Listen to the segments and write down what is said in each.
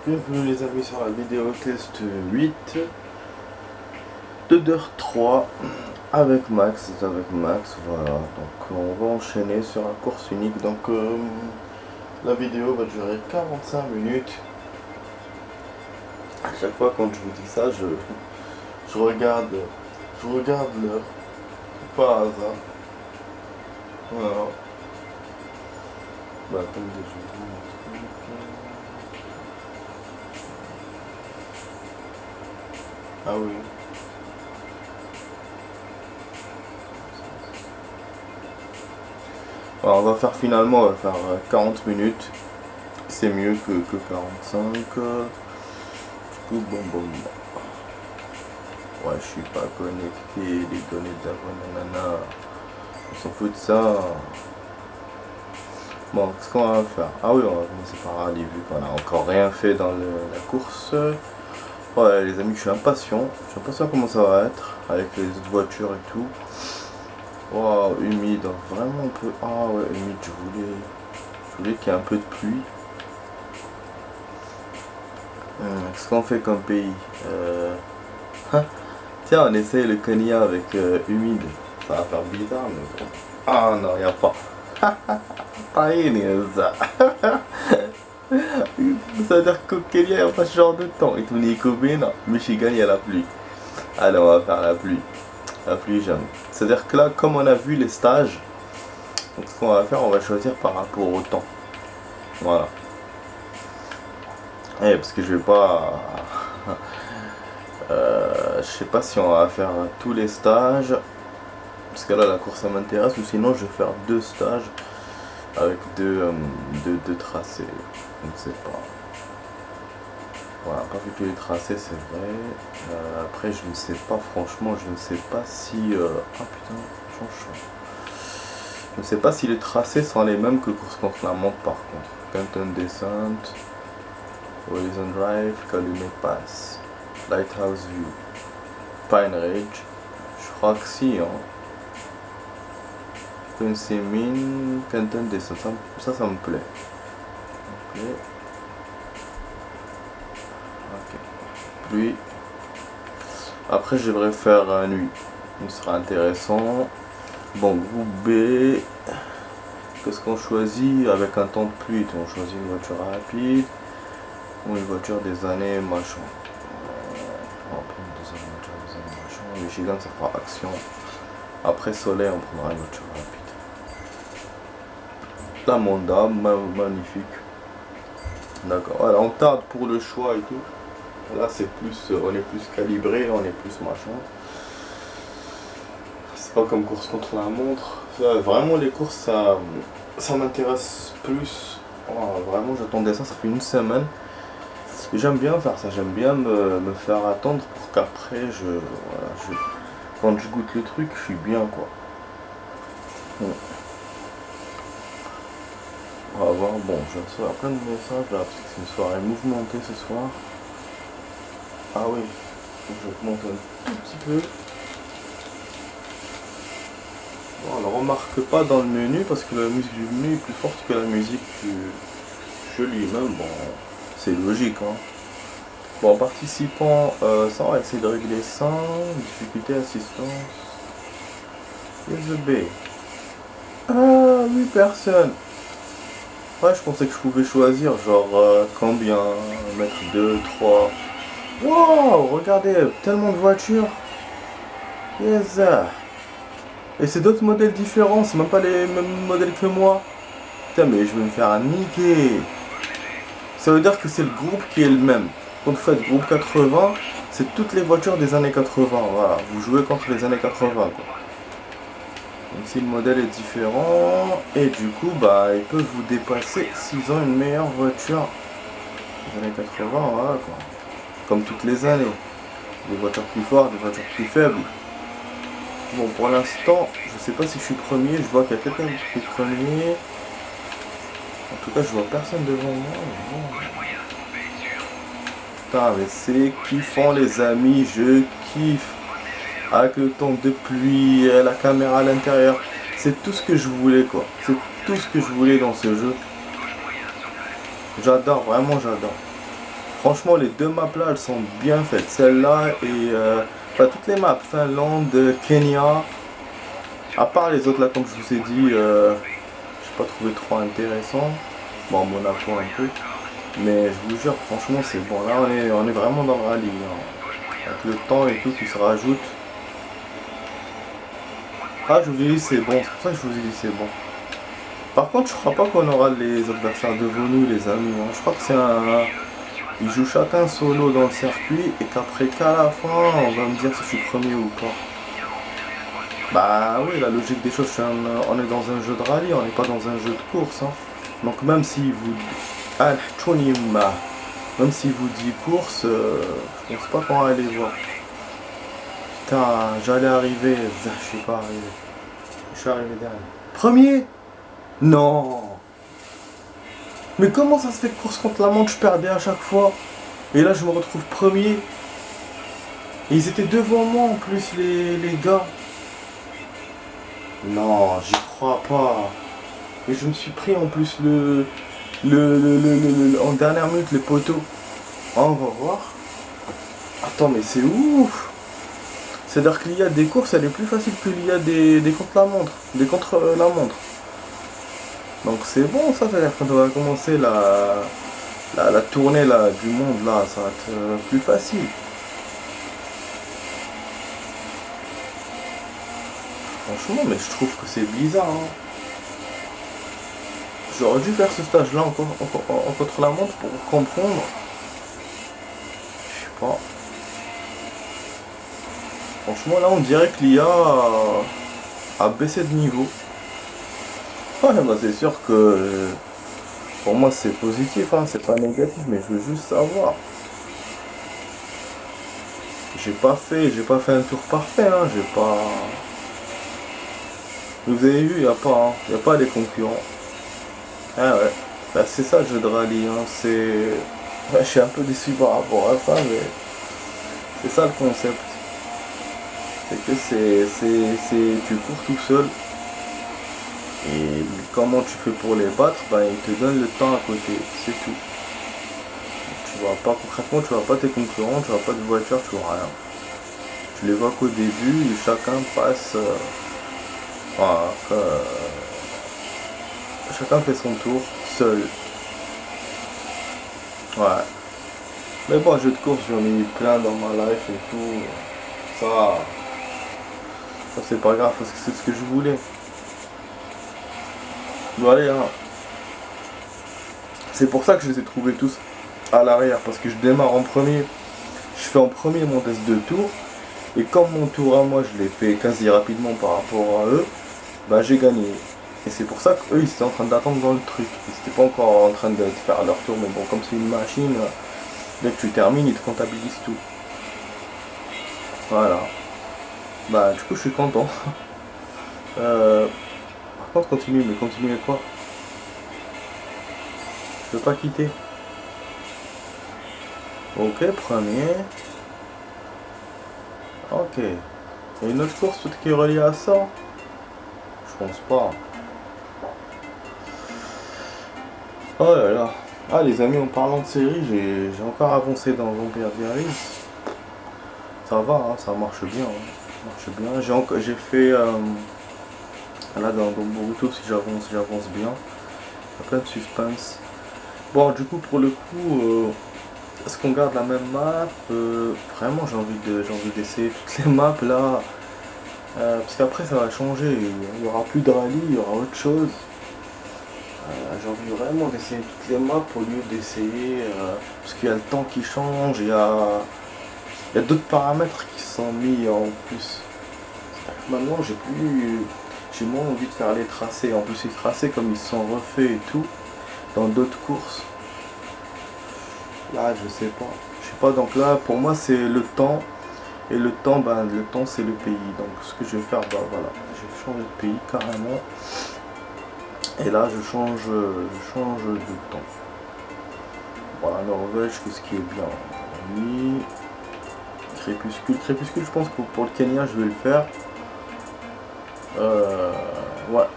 Bienvenue les amis sur la vidéo test 8 2h3 avec Max, voilà, donc on va enchaîner sur la course unique, donc la vidéo va durer 45 minutes. À chaque fois quand je vous dis ça, je regarde l'heure, pas hasard, voilà. Bah attendez, je vous dis un truc. Ah oui. Alors, on va faire 40 minutes. C'est mieux que 45. Du coup, bon. Ouais, je suis pas connecté. Les données d'avant, nanana. On s'en fout de ça. Bon, qu'est-ce qu'on va faire? Ah oui, on va commencer par aller vu qu'on a encore rien fait dans la course. Ouais, les amis, je suis impatient. Comment ça va être avec les autres voitures et tout. Wow, humide, vraiment un peu. Ah ouais, humide, je voulais qu'il y ait un peu de pluie. Qu'est-ce qu'on fait comme pays? Tiens, on essaye le Kenya avec humide. Ça va faire bizarre, mais bon. Ah non, y a pas. Ça veut dire qu'au Kenya, il n'y a pas ce genre de temps. Et tout Kobe, non. Michigan, il y a la pluie. Allez, on va faire la pluie. La pluie, j'aime. C'est-à-dire que là, comme on a vu les stages, donc ce qu'on va faire, on va choisir par rapport au temps. Voilà. Et parce que je vais pas... je sais pas si on va faire tous les stages. Parce que là, la course, ça m'intéresse. Ou sinon, je vais faire 2 stages avec deux tracés. Je ne sais pas. Voilà, pas vu tous les tracés, c'est vrai. Après, je ne sais pas, franchement, je ne sais pas si... Ah putain, change. Je ne sais pas si les tracés sont les mêmes que course contre la montre par contre. Canton Descent, Horizon Drive, Calumet Pass, Lighthouse View, Pine Ridge. Je crois que si, hein. Quincy Mine, Canton Descent, ça me plaît. Ok. Pluie. Après, je devrais faire nuit. Ce sera intéressant. Bon, groupe B. Qu'est-ce qu'on choisit avec un temps de pluie? On choisit une voiture rapide ou une voiture des années machin. On va prendre des années machin. Michigan, ça fera action. Après soleil, on prendra une voiture rapide. La Monda, magnifique. D'accord. Voilà, on tarde pour le choix et tout. Là, c'est plus, on est plus calibré, on est plus machin. C'est pas comme course contre la montre. Vraiment, les courses, ça m'intéresse plus. Oh, vraiment, j'attendais ça fait une semaine. J'aime bien faire ça, j'aime bien me faire attendre pour qu'après, quand je goûte le truc, je suis bien, quoi. On va voir, bon, je reçois plein de messages là, parce que c'est une soirée mouvementée ce soir. Ah oui, faut que je monte un tout petit peu. Bon, on ne remarque pas dans le menu parce que la musique du menu est plus forte que la musique du jeu lui-même. Bon, c'est logique, hein. Bon, participant, ça on va essayer de régler ça. Difficulté, assistance. USB. Ah, 8 personnes. Ouais, je pensais que je pouvais choisir, genre combien, mettre 2, 3. Wow, regardez, tellement de voitures. Yes. Et c'est d'autres modèles différents, c'est même pas les mêmes modèles que moi. Putain, mais je vais me faire niquer. Ça veut dire que c'est le groupe qui est le même. Quand vous faites groupe 80, c'est toutes les voitures des années 80. Voilà, vous jouez contre les années 80, quoi. Donc si le modèle est différent, et du coup, bah, ils peuvent vous dépasser s'ils ont une meilleure voiture des années 80, voilà, quoi. Comme toutes les années. Des voitures plus fortes, des voitures plus faibles. Bon, pour l'instant, je sais pas si je suis premier, je vois qu'il y a quelqu'un qui est premier. En tout cas, je vois personne devant moi. Bon. Putain, mais c'est kiffant les amis, je kiffe. Avec le temps de pluie, la caméra à l'intérieur. C'est tout ce que je voulais, quoi. C'est tout ce que je voulais dans ce jeu. J'adore, vraiment j'adore. Franchement, les deux maps là, elles sont bien faites. Celle-là et enfin, toutes les maps, Finlande, Kenya. À part les autres là, comme je vous ai dit, j'ai pas trouvé trop intéressant. Bon, Monaco un peu. Mais je vous jure, franchement, c'est bon. Là, on est vraiment dans le rallye, hein. Avec le temps et tout qui se rajoute. Ah, je vous ai dit, c'est bon. C'est pour ça que je vous ai dit, c'est bon. Par contre, je crois pas qu'on aura les adversaires devant nous, les amis, hein. Je crois que c'est un... Ils jouent chacun solo dans le circuit et qu'après qu'à la fin, on va me dire si je suis premier ou pas. Bah oui, la logique des choses, on est dans un jeu de rallye, on n'est pas dans un jeu de course, hein. Donc même si vous... Ah, même si vous dit course, je pense pas qu'on va aller voir. Putain, j'allais arriver, je suis pas arrivé. Je suis arrivé dernier. Premier? Non. Mais comment ça se fait que course contre la montre, je perdais à chaque fois? Et là, je me retrouve premier. Et ils étaient devant moi en plus, les gars. Non, j'y crois pas. Et je me suis pris en plus en dernière minute, les poteaux. Ah, on va voir. Attends, mais c'est ouf. C'est-à-dire qu'il y a des courses, elle est plus facile qu'il y a des contre la montre. Des contre la montre. Donc c'est bon ça, c'est-à-dire quand on va commencer la tournée là, du monde là, ça va être plus facile. Franchement, mais je trouve que c'est bizarre, hein. J'aurais dû faire ce stage là en contre la montre pour comprendre. Je sais pas. Franchement là on dirait que l'IA a baissé de niveau. Ouais, bah c'est sûr que pour moi c'est positif, hein, c'est pas négatif, mais je veux juste savoir. J'ai pas fait un tour parfait, hein, j'ai pas. Vous avez vu, y a pas les concurrents. Ah ouais, bah, c'est ça le jeu de rallye, hein, c'est. Ouais, je suis un peu déçu par rapport à ça, mais c'est ça le concept. C'est que tu cours tout seul. Et comment tu fais pour les battre, bah ils te donnent le temps à côté, c'est tout. Tu vois pas concrètement, tu vois pas tes concurrents, tu vois pas de voiture, tu vois rien. Tu les vois qu'au début et chacun passe. Voilà, chacun fait son tour seul. Ouais. Mais bon, jeu de course, j'en ai eu plein dans ma life et tout. Ça c'est pas grave parce que c'est ce que je voulais. Voilà, hein. C'est pour ça que je les ai trouvés tous à l'arrière, parce que je démarre en premier. Je fais en premier mon test de tour. Et comme mon tour à moi, je l'ai fait quasi rapidement par rapport à eux, bah j'ai gagné. Et c'est pour ça qu'eux, ils étaient en train d'attendre dans le truc. Ils n'étaient pas encore en train de faire leur tour, mais bon, comme c'est une machine, dès que tu termines, ils te comptabilisent tout. Voilà. Bah du coup, je suis content. Par contre, continue, mais continuer quoi? Je veux pas quitter. Ok, premier. Ok. Il y a une autre course toute qui est reliée à ça? Je pense pas. Oh là là. Ah les amis, en parlant de série, j'ai encore avancé dans Vampire Diaries. Ça va, hein, ça marche bien. Hein. Ça marche bien. J'ai fait... là dans Boruto, si j'avance bien. Il y a plein de suspense. Bon, du coup, pour le coup... est-ce qu'on garde la même map? Vraiment, j'ai envie d'essayer toutes les maps là. Parce qu'après, ça va changer. Il n'y aura plus de rallye, il y aura autre chose. J'ai envie vraiment d'essayer toutes les maps au lieu d'essayer. Parce qu'il y a le temps qui change, il y a d'autres paramètres qui sont mis en plus. Maintenant, j'ai moins envie de faire les tracés. En plus, les tracés, comme ils sont refaits et tout, dans d'autres courses. Là, je sais pas. Je sais pas, donc là, pour moi, c'est le temps. Et le temps, c'est le pays. Donc, ce que je vais faire, voilà. Je vais changer de pays carrément. Et là, je change de temps. Voilà, Norvège, qu'est-ce qui est bien? Nuit. Crépuscule. Crépuscule, je pense que pour le Kenya, je vais le faire. Ouais.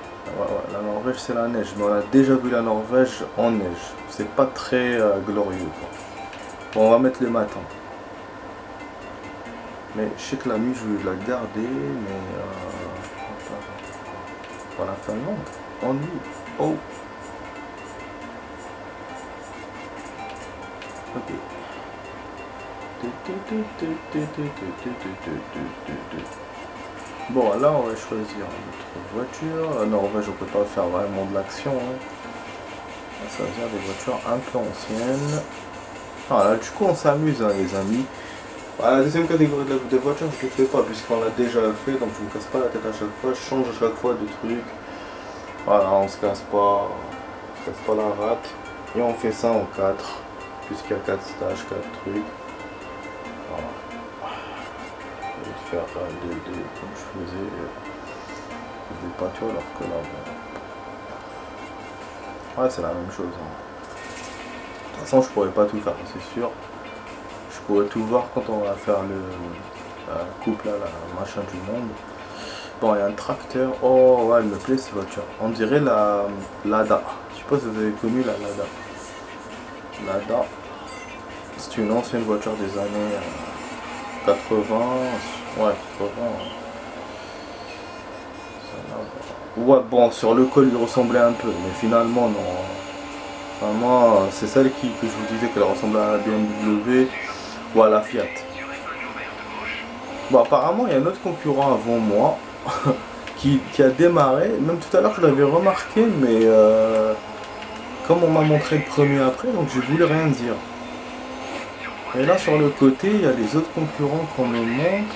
La Norvège, c'est la neige. Mais on a déjà vu la Norvège en neige. C'est pas très glorieux, quoi. Bon, on va mettre le matin. Mais je sais que la nuit, je vais la garder, mais pour la fin, non. Ennui. Oh. Ok. Bon, là, on va choisir notre voiture. Ah non, en vrai, je peux pas faire vraiment de l'action. Hein. Ça veut dire des voitures un peu anciennes. Ah, là, du coup, on s'amuse, hein, les amis. La deuxième catégorie de voitures, je ne le fais pas, puisqu'on l'a déjà fait, donc je ne me casse pas la tête à chaque fois. Je change à chaque fois de trucs. Voilà, on se casse pas la rate. Et on fait ça en 4, puisqu'il y a 4 stages, 4 trucs. Voilà. Je vais faire comme je faisais des peintures alors que là, bon. Ouais, c'est la même chose. Hein. De toute façon, je pourrais pas tout faire, c'est sûr. Je pourrais tout voir quand on va faire la coupe là, la machin du monde. Bon, il y a un tracteur. Oh, ouais, elle me plaît cette voiture. On dirait la Lada. Je sais pas si vous avez connu la Lada. Lada, c'est une ancienne voiture des années 80. Ouais, 80. Ouais, bon, sur le col, il ressemblait un peu, mais finalement, non. Vraiment, c'est celle que je vous disais qu'elle ressemblait à la BMW ou à la Fiat. Bon, apparemment, il y a un autre concurrent avant moi qui a démarré. Même tout à l'heure, je l'avais remarqué, mais comme on m'a montré le premier après, donc j'ai voulu rien dire. Et là, sur le côté, il y a les autres concurrents qu'on me montre.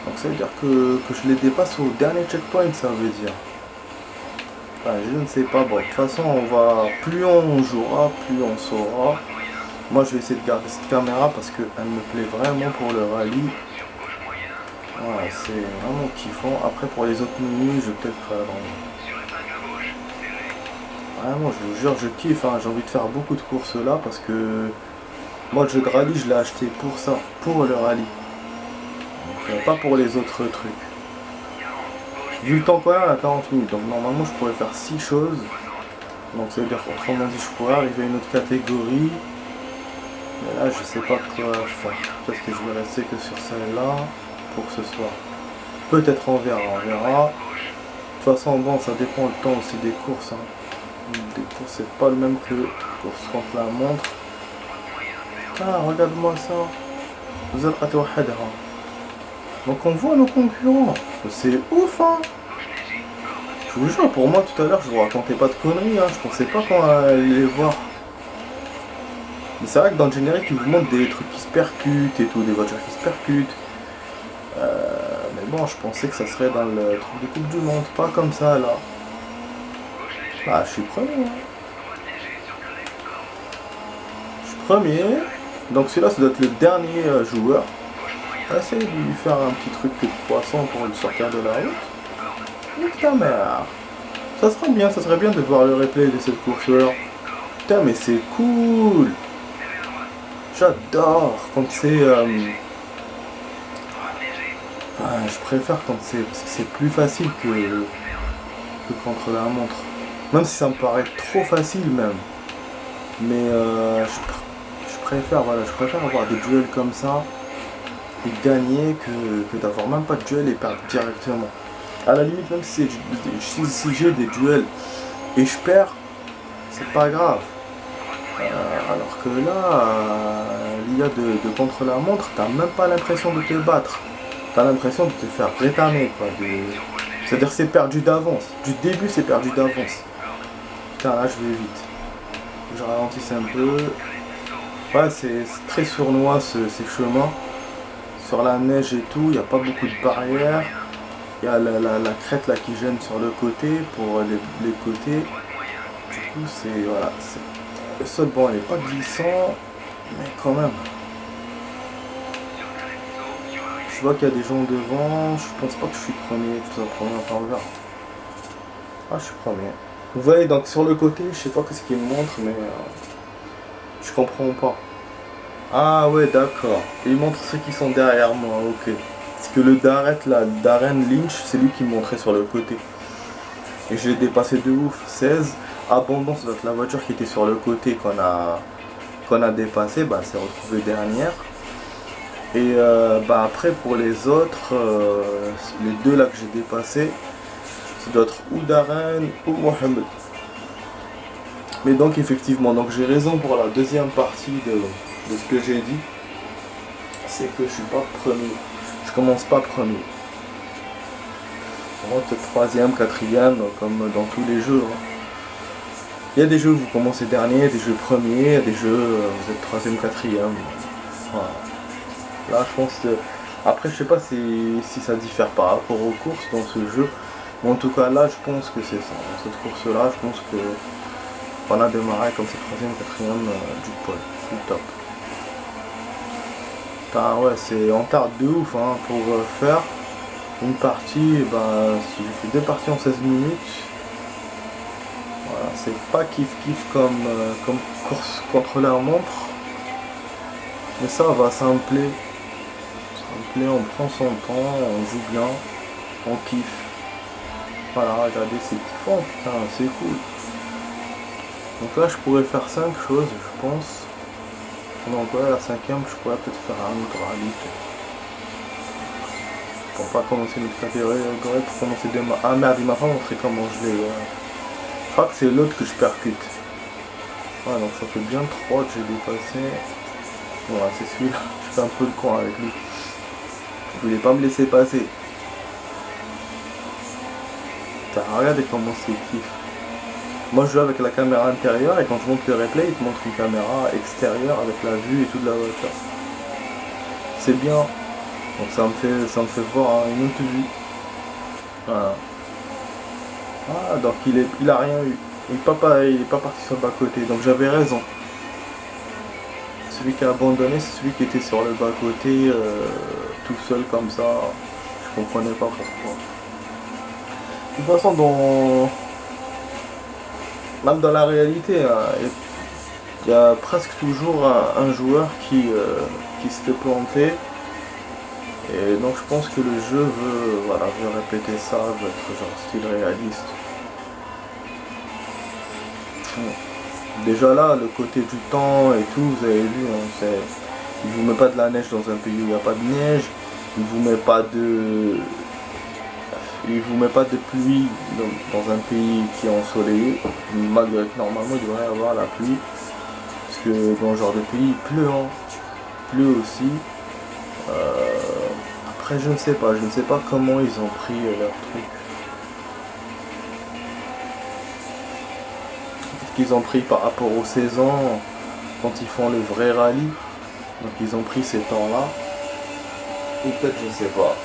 Donc ça veut dire que je les dépasse au dernier checkpoint, ça veut dire. Enfin, je ne sais pas. Bon, de toute façon, plus on jouera, plus on saura. Moi, je vais essayer de garder cette caméra parce qu'elle me plaît vraiment pour le rallye. Ouais, c'est vraiment kiffant. Après, pour les autres menus, je vais peut-être... Vraiment, je vous jure, je kiffe. Hein. J'ai envie de faire beaucoup de courses là parce que... Moi, le jeu de rallye, je l'ai acheté pour ça, pour le rallye. Donc, pas pour les autres trucs. Vu le temps qu'on a, on a 40 minutes. Donc, normalement, je pourrais faire 6 choses. Donc, ça veut dire qu'autrement dit, je pourrais arriver à une autre catégorie. Mais là, je sais pas quoi faire. Peut-être que je vais rester que sur celle-là pour ce soir. Peut-être on verra. De toute façon, bon, ça dépend le temps aussi des courses. Hein. Des courses, c'est pas le même que course contre la montre. Ah, regarde-moi ça. Vous êtes raté au header. Donc on voit nos concurrents. C'est ouf, hein. Je vous jure, pour moi, tout à l'heure, je vous racontais pas de conneries. Hein. Je pensais pas qu'on allait les voir. Mais c'est vrai que dans le générique, ils vous montrent des trucs qui se percutent et tout, des voitures qui se percutent. Mais bon, je pensais que ça serait dans le truc de Coupe du Monde, pas comme ça là. Ah, je suis premier. Hein. Je suis premier. Donc celui-là, ça doit être le dernier joueur. On va essayer de lui faire un petit truc de poisson pour le sortir de la route. Putain, merde. Ça serait bien de voir le replay de cette course-là. Putain, mais c'est cool. J'adore quand c'est... je préfère quand c'est... Parce que c'est plus facile que contre la montre. Même si ça me paraît trop facile même. Mais je préfère avoir des duels comme ça et gagner que d'avoir même pas de duel et perdre directement. À la limite, même si j'ai des duels et je perds, c'est pas grave. Alors que là, l'IA de contre-la-montre, t'as même pas l'impression de te battre. T'as l'impression de te faire rétamer, quoi. C'est-à-dire c'est perdu d'avance. Du début, c'est perdu d'avance. Putain, là, je vais vite. Je ralentisse un peu. Ouais, c'est très sournois ces chemins. Sur la neige et tout, il n'y a pas beaucoup de barrières. Il y a la crête là qui gêne sur le côté pour les côtés. Du coup, c'est... Voilà. Le sol, bon, il n'est pas glissant, mais quand même. Je vois qu'il y a des gens devant. Je pense pas que je suis premier. Tout premier, enfin, on verra. Ah, je suis premier. Vous voyez, donc sur le côté, je sais pas ce qu'il me montre, mais je comprends pas. Ah ouais, d'accord. Il montre ceux qui sont derrière moi, ok. Parce que le Darren Lynch, c'est lui qui me montrait sur le côté. Et je l'ai dépassé de ouf. 16. Abandon, ça doit être la voiture qui était sur le côté qu'on qu'on a dépassé, bah, s'est retrouvée dernière. Et bah, après pour les autres, les deux là que j'ai dépassés, c'est d'autres ou Darren ou Mohamed. Mais donc effectivement, donc j'ai raison pour la deuxième partie de ce que j'ai dit. C'est que je suis pas premier. Je commence pas premier. Je rentre troisième, quatrième, comme dans tous les jeux. Hein. Il y a des jeux où vous commencez dernier, des jeux premiers, il y a des jeux vous êtes troisième, quatrième. Voilà. Là je pense que. Après je sais pas si ça diffère par rapport aux courses dans ce jeu. Mais en tout cas là je pense que c'est ça. Dans cette course là, je pense que on a démarré comme c'est troisième, quatrième du pôle. C'est top. Putain, ouais, c'est en tarde de ouf hein, pour faire une partie. Ben, si j'ai fait deux parties en 16 minutes, voilà, c'est pas kiff kiff comme course contre la montre. Mais ça va, ça me plaît. Ça me plaît, on prend son temps, on joue bien, on kiffe. Voilà, regardez, c'est kiffant, putain, c'est cool. Donc là, je pourrais faire 5 choses, je pense. Donc ouais, la cinquième, je pourrais peut-être faire un autre rallye. Pour pas commencer notre catégorie, pour commencer demain. Ah merde, il m'a pas montré comment je l'ai. Je crois que c'est l'autre que je percute. Ouais, donc ça fait bien 3 que j'ai dépassé. Voilà, c'est celui-là. Je fais un peu le con avec lui. Je voulais pas me laisser passer. Regardez comment c'est kiff. Moi je joue avec la caméra intérieure et quand je monte le replay, il te montre une caméra extérieure avec la vue et tout de la voiture. C'est bien. Donc ça me fait voir une autre vue. Voilà. Ah donc il a rien eu. Il est pas parti sur le bas-côté. Donc j'avais raison. Celui qui a abandonné, c'est celui qui était sur le bas-côté tout seul comme ça. Je comprenais pas pourquoi. De toute façon même dans la réalité, hein, il y a presque toujours un joueur qui se fait planter. Et donc je pense que le jeu veut répéter ça, veut être genre style réaliste. Déjà là, le côté du temps et tout, vous avez vu, hein, il vous met pas de la neige dans un pays où il n'y a pas de neige, il vous met pas de pluie dans un pays qui est ensoleillé, malgré que normalement il devrait y avoir la pluie, parce que dans ce genre de pays il pleut, hein. Il pleut aussi. Après je ne sais pas comment ils ont pris leur truc. Peut-être qu'ils ont pris par rapport aux saisons, quand ils font le vrai rallye, donc ils ont pris ces temps-là, ou peut-être je ne sais pas.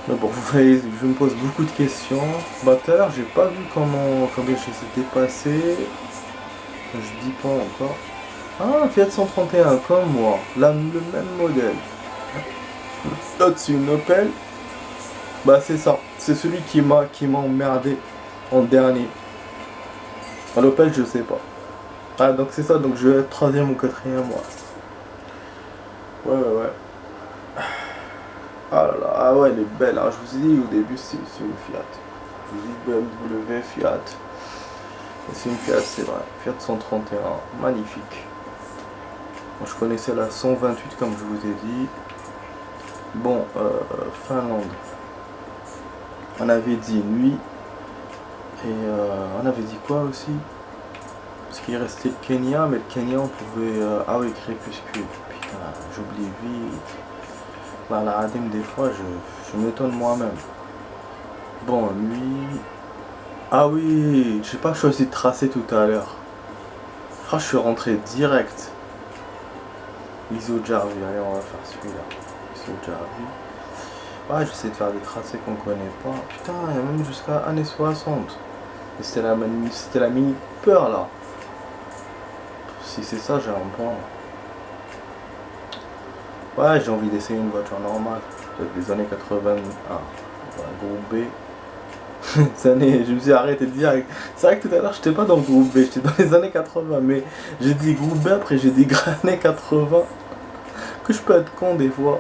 Mais bon, vous voyez, je me pose beaucoup de questions. Batteur, j'ai pas vu combien je s'était passé. Je dis pas encore. Ah, Fiat 131 comme moi, le même modèle. Là-dessus, une Opel. Bah c'est ça, c'est celui qui m'a emmerdé en dernier. À l'Opel, je sais pas. Ah donc c'est ça, donc je vais être troisième ou quatrième moi. Ouais. Ah là là, ah ouais, elle est belle, hein. Je vous ai dit au début c'est une Fiat. Je vous ai dit BMW Fiat. C'est une Fiat, c'est vrai. Fiat 131, magnifique. Moi, je connaissais la 128 comme je vous ai dit. Bon, Finlande. On avait dit nuit. Et on avait dit quoi aussi? Parce qu'il restait le Kenya, mais le Kenya on pouvait... Ah oui, crépuscule. Putain, j'oublie vite. Bah, la radime des fois, je m'étonne moi-même. Bon, nuit... Ah oui, j'ai pas choisi de tracer tout à l'heure. Je crois que je suis rentré direct. Iso Jarvi, allez on va faire celui-là. Iso Jarvi. Ouais, j'essaie de faire des tracés qu'on connaît pas. Putain, il y a même jusqu'à années 60. Et c'était la mini peur là. Si c'est ça, j'ai un point. Ouais, j'ai envie d'essayer une voiture normale. Peut-être des années 80. Ah, voilà, groupe B. Je me suis arrêté de dire. C'est vrai que tout à l'heure j'étais pas dans le groupe B, j'étais dans les années 80, mais j'ai dit groupe B, après j'ai dit années 80. Que je peux être con des fois.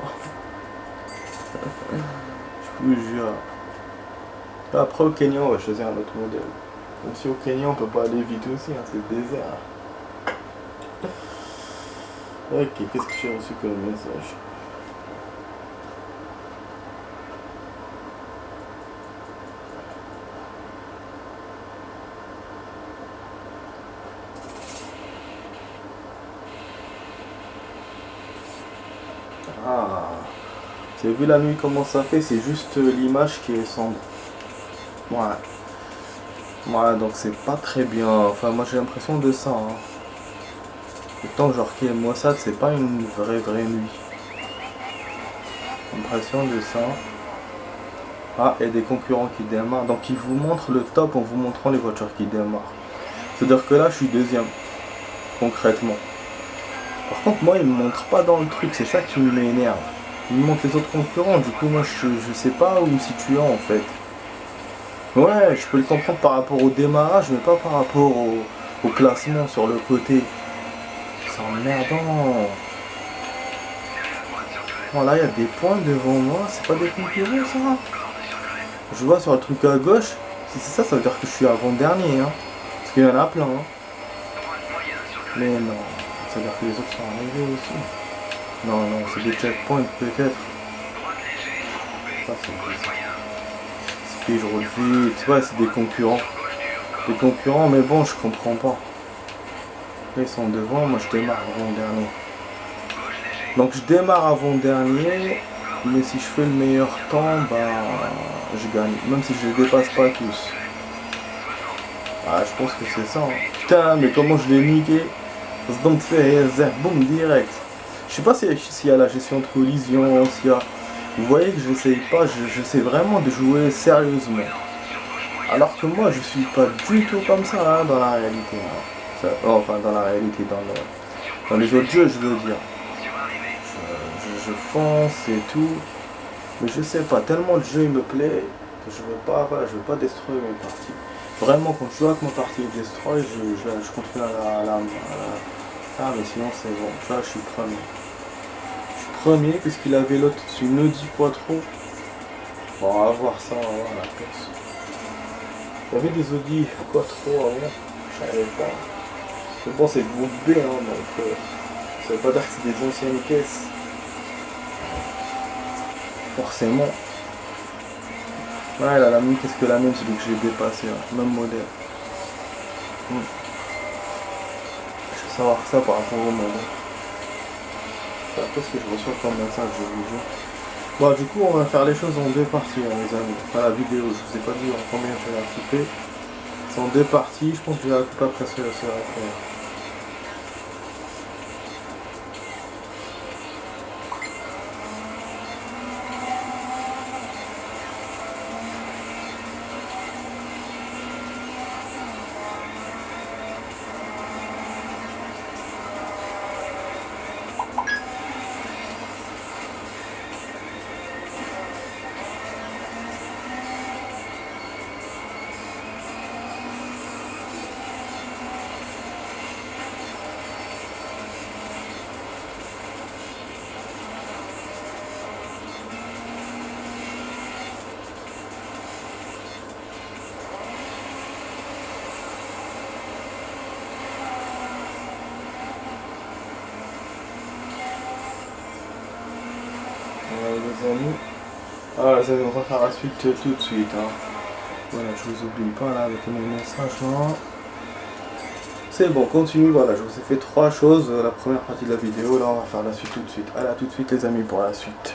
Je vous jure. Après au Kenya on va choisir un autre modèle. Même si au Kenya on peut pas aller vite aussi, hein, c'est le désert. Ok, qu'est-ce que j'ai reçu comme message? Ah, j'ai vu la nuit comment ça fait, c'est juste l'image qui est sombre. Ouais. Ouais, donc c'est pas très bien. Enfin, moi j'ai l'impression de ça. Hein. Autant genre qu'il Mossad, c'est pas une vraie nuit. Impression de ça. Ah, et des concurrents qui démarrent. Donc ils vous montrent le top en vous montrant les voitures qui démarrent. C'est-à-dire que là, je suis deuxième, concrètement. Par contre, moi, ils me montrent pas dans le truc. C'est ça qui m'énerve. Ils me montrent les autres concurrents. Du coup, moi, je sais pas où me situer en fait. Ouais, je peux le comprendre par rapport au démarrage, mais pas par rapport au classement sur le côté. C'est emmerdant. Bon, là, il y a des points devant moi. C'est pas des concurrents, ça. Je vois sur le truc à gauche. Si c'est ça, ça veut dire que je suis avant-dernier. Hein. Parce qu'il y en a plein. Hein. Mais non. Ça veut dire que les autres sont arrivés aussi. Non, non, c'est des checkpoints peut-être. Ça, c'est bizarre. Speed, je roule vite. Tu vois, c'est des concurrents. Des concurrents, mais bon, je comprends pas. Là, ils sont devant, moi je démarre avant-dernier. Donc je démarre avant-dernier, mais si je fais le meilleur temps, bah je gagne. Même si je les dépasse pas tous. Ah, je pense que c'est ça. Hein. Putain, mais comment je l'ai niqué. Donc fait boum direct. Je sais pas s'il y a la gestion de collision, s'il y a... Vous voyez que j'essaye pas, j'essaie vraiment de jouer sérieusement. Alors que moi je suis pas du tout comme ça hein, dans la réalité. Hein. Ça, enfin dans la réalité, dans les autres jeux je veux dire. Je fonce et tout. Mais je sais pas, tellement le jeu il me plaît que je veux pas, voilà, je veux pas détruire mes parties. Vraiment quand je joue avec ma partie destroy, je continue Ah mais sinon c'est bon, là je suis premier. Je suis premier puisqu'il avait l'autre dessus, ne dis pas trop. Bon on va voir ça, on va voir la course. Il y avait des Audi Quattro avant, je savais pas. Mais bon c'est groupe B hein, donc ça veut pas dire que c'est des anciennes caisses. Forcément. Ouais, elle a la même qu'est-ce que la mienne, celui que j'ai dépassé, hein. Même modèle. Je veux savoir ça par rapport au modèle. Qu'est-ce que je reçois comme message, je vous jure. Bon, du coup, on va faire les choses en deux parties, hein, les amis. Enfin, la vidéo, je vous ai pas dit en combien je vais la couper. C'est en deux parties, je pense que je vais la couper après ce après. Les amis. Ah, les amis, on va faire la suite tout de suite. Hein. Voilà, je vous oublie pas là avec mes messages là. C'est bon, continue, voilà, je vous ai fait trois choses. La première partie de la vidéo, là on va faire la suite tout de suite. Allez, à tout de suite les amis pour la suite.